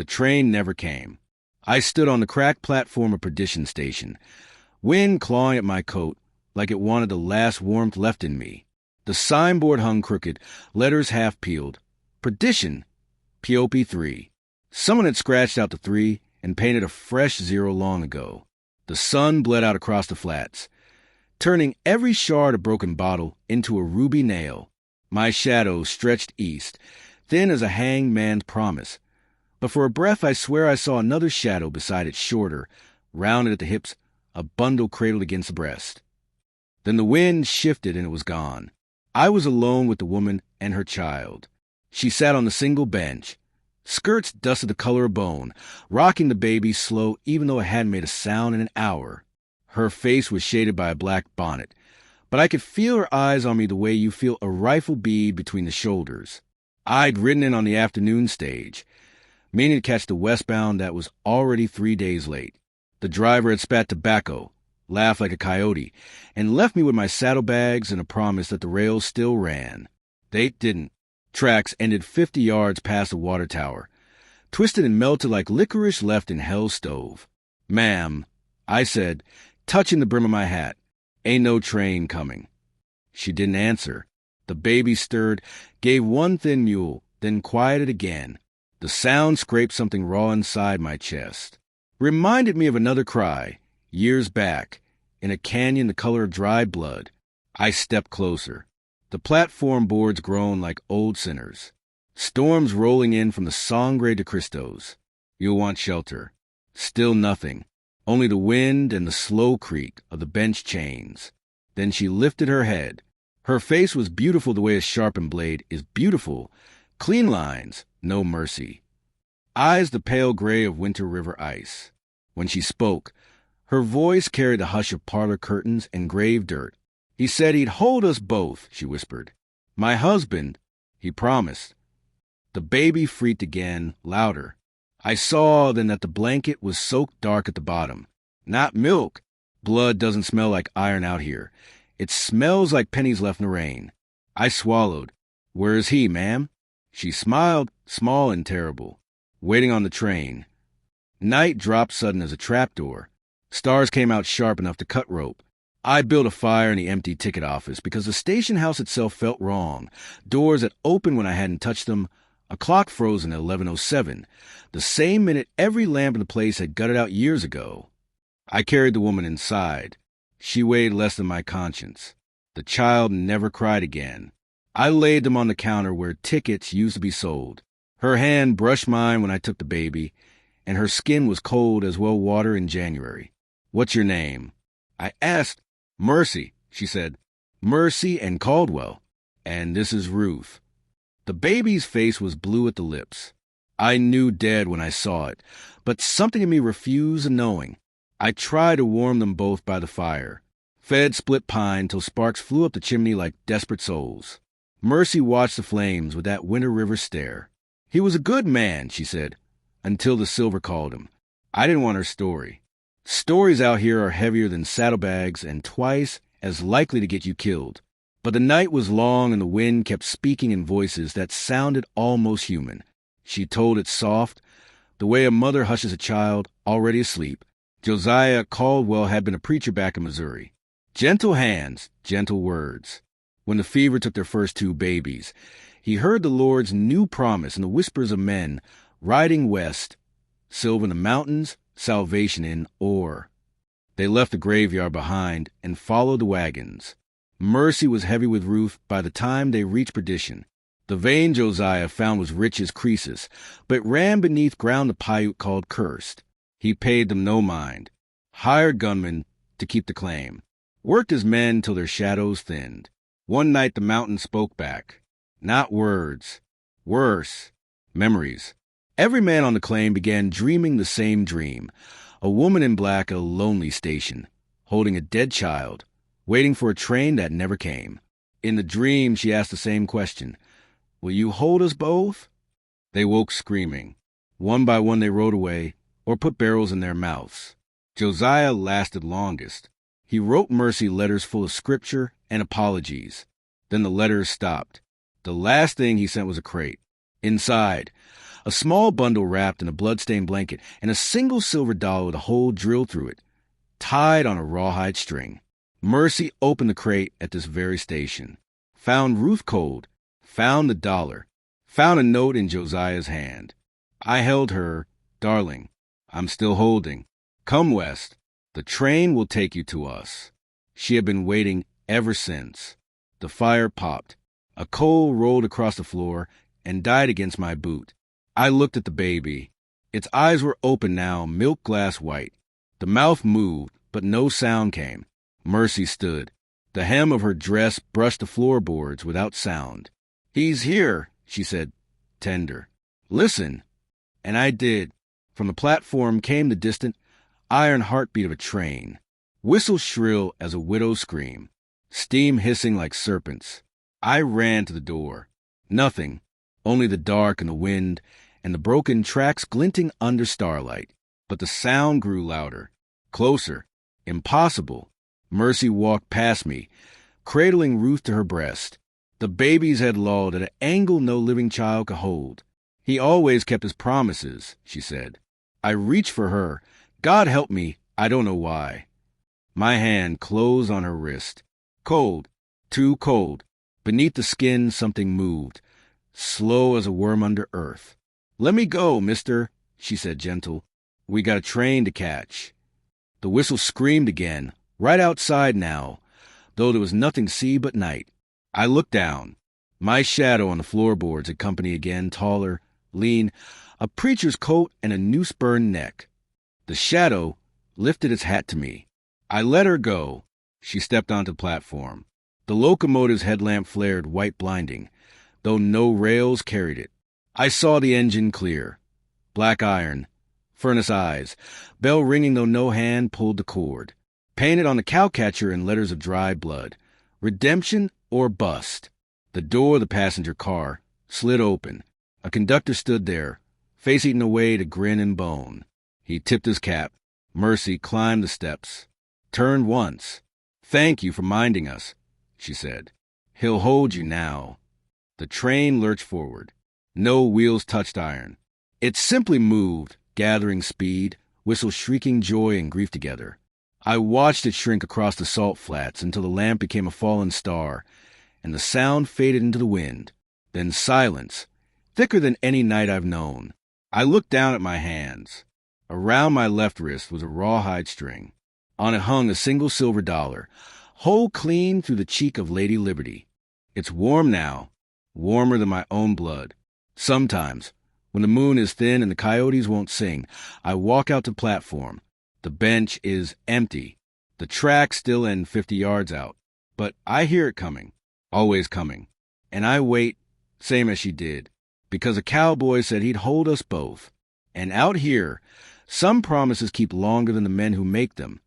The train never came. I stood on the cracked platform of Perdition station, wind clawing at my coat like it wanted the last warmth left in me. The signboard hung crooked, letters half peeled. Perdition, POP3. Someone had scratched out the 3 and painted a fresh 0 long ago. The sun bled out across the flats, turning every shard of broken bottle into a ruby nail. My shadow stretched east, thin as a hanged man's promise. But for a breath I swear I saw another shadow beside it, shorter, rounded at the hips, a bundle cradled against the breast. Then the wind shifted and it was gone. I was alone with the woman and her child. She sat on the single bench, skirts dusted the color of bone, rocking the baby slow even though it hadn't made a sound in an hour. Her face was shaded by a black bonnet, but I could feel her eyes on me the way you feel a rifle bead between the shoulders. I'd ridden in on the afternoon stage, meaning to catch the westbound that was already 3 days late. The driver had spat tobacco, laughed like a coyote, and left me with my saddlebags and a promise that the rails still ran. They didn't. Tracks ended 50 yards past the water tower, twisted and melted like licorice left in hell's stove. "Ma'am," I said, touching the brim of my hat, "ain't no train coming." She didn't answer. The baby stirred, gave one thin mule, then quieted again. The sound scraped something raw inside my chest. Reminded me of another cry, years back, in a canyon the color of dried blood. I stepped closer. The platform boards groaned like old sinners. Storms rolling in from the Sangre de Cristos. "You'll want shelter." Still nothing. Only the wind and the slow creak of the bench chains. Then she lifted her head. Her face was beautiful the way a sharpened blade is beautiful. Clean lines, no mercy. Eyes the pale gray of winter river ice. When she spoke, her voice carried the hush of parlor curtains and grave dirt. "He said he'd hold us both," she whispered. "My husband, he promised." The baby freaked again, louder. I saw then that the blanket was soaked dark at the bottom. Not milk. Blood doesn't smell like iron out here. It smells like pennies left in the rain. I swallowed. "Where is he, ma'am?" She smiled, small and terrible. "Waiting on the train." Night dropped sudden as a trapdoor. Stars came out sharp enough to cut rope. I built a fire in the empty ticket office because the station house itself felt wrong. Doors that opened when I hadn't touched them. A clock frozen at 11:07, the same minute every lamp in the place had gutted out years ago. I carried the woman inside. She weighed less than my conscience. The child never cried again. I laid them on the counter where tickets used to be sold. Her hand brushed mine when I took the baby, and her skin was cold as well water in January. "What's your name?" I asked. "Mercy," she said. "Mercy and Caldwell. And this is Ruth." The baby's face was blue at the lips. I knew dead when I saw it, but something in me refused a knowing. I tried to warm them both by the fire. Fed split pine till sparks flew up the chimney like desperate souls. Mercy watched the flames with that winter river stare. "He was a good man," she said, until the silver called him. I didn't want her story. Stories out here are heavier than saddlebags and twice as likely to get you killed. But the night was long and the wind kept speaking in voices that sounded almost human. She told it soft, the way a mother hushes a child already asleep. Josiah Caldwell had been a preacher back in Missouri. Gentle hands, gentle words. When the fever took their first 2 babies, he heard the Lord's new promise in the whispers of men riding west, silver in the mountains, salvation in ore. They left the graveyard behind and followed the wagons. Mercy was heavy with Ruth by the time they reached Perdition. The vein Josiah found was rich as Croesus, but it ran beneath ground the Paiute called cursed. He paid them no mind. Hired gunmen to keep the claim. Worked his men till their shadows thinned. One night the mountain spoke back. Not words. Worse. Memories. Every man on the claim began dreaming the same dream. A woman in black at a lonely station, holding a dead child, waiting for a train that never came. In the dream, she asked the same question. "Will you hold us both?" They woke screaming. One by one they rode away, or put barrels in their mouths. Josiah lasted longest. He wrote Mercy letters full of scripture and apologies. Then the letters stopped. The last thing he sent was a crate. Inside, a small bundle wrapped in a blood-stained blanket, and a single silver dollar with a hole drilled through it, tied on a rawhide string. Mercy opened the crate at this very station, found Ruth cold, found the dollar, found a note in Josiah's hand. I held her. Darling, I'm still holding. Come west. The train will take you to us. She had been waiting ever since. The fire popped. A coal rolled across the floor and died against my boot. I looked at the baby. Its eyes were open now, milk glass white. The mouth moved, but no sound came. Mercy stood. The hem of her dress brushed the floorboards without sound. "He's here," she said, tender. "Listen." And I did. From the platform came the distant, iron heartbeat of a train. Whistle shrill as a widow's scream. Steam hissing like serpents. I ran to the door. Nothing. Only the dark and the wind, and the broken tracks glinting under starlight. But the sound grew louder. Closer. Impossible. Mercy walked past me, cradling Ruth to her breast. The baby's head lolled at an angle no living child could hold. "He always kept his promises," she said. I reached for her. God help me, I don't know why. My hand closed on her wrist. Cold. Too cold. Beneath the skin something moved, slow as a worm under earth. "Let me go, mister," she said gentle. "We got a train to catch." The whistle screamed again, right outside now, though there was nothing to see but night. I looked down. My shadow on the floorboards had company again, taller, lean, a preacher's coat and a noose-burned neck. The shadow lifted its hat to me. I let her go. She stepped onto the platform. The locomotive's headlamp flared white blinding, though no rails carried it. I saw the engine clear. Black iron, furnace eyes, bell ringing though no hand pulled the cord. Painted on the cowcatcher in letters of dried blood. Redemption or bust. The door of the passenger car slid open. A conductor stood there, face eaten away to grin and bone. He tipped his cap. Mercy climbed the steps. Turned once. "Thank you for minding us," she said. "He'll hold you now." The train lurched forward. No wheels touched iron. It simply moved, gathering speed, whistles shrieking joy and grief together. I watched it shrink across the salt flats until the lamp became a fallen star, and the sound faded into the wind. Then silence, thicker than any night I've known. I looked down at my hands. Around my left wrist was a rawhide string. On it hung a single silver dollar, whole clean through the cheek of Lady Liberty. It's warm now, warmer than my own blood. Sometimes, when the moon is thin and the coyotes won't sing, I walk out to the platform. The bench is empty. The track still end 50 yards out. But I hear it coming, always coming. And I wait, same as she did, because a cowboy said he'd hold us both. And out here, some promises keep longer than the men who make them.